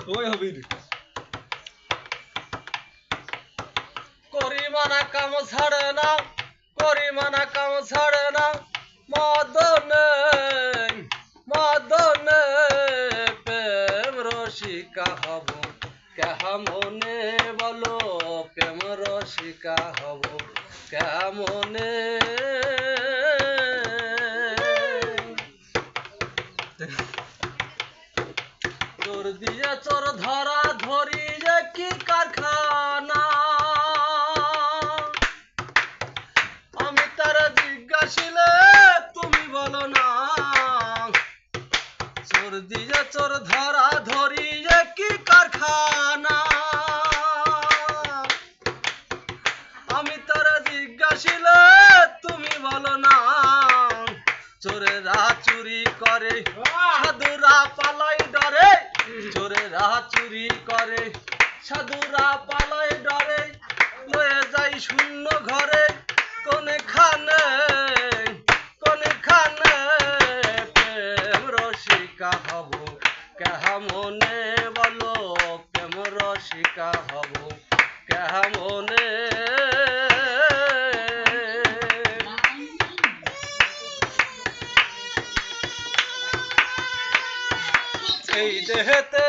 ওই হবির করিমানা কাম ছাড়ে না করিমানা কাম ছাড়ে না মদনে মদনে প্রেম রসিকা হব কেমনে বলো প্রেম রসিকা হব কেমনে তোর দিয়ে চোর ধরা ধরি যে কি কারখানা আমি তার জিজ্ঞাসিলে তুমি বলো না চোর দিয়ে চোর ধরা ধরি যে কি কারখানা আমি তার জিজ্ঞাসিলে তুমি বলো না চোরেরা চুরি করে সাধুরা পালাই ডরে চোরেরা চুরি করে সাধুরা পালাই ডরে লয়ে যাই শূন্য ঘরে কোনখানে কোনখানে প্রেম রসিকা হব কেমনে বলো প্রেম রসিকা হব কেমনে এই দেহেতে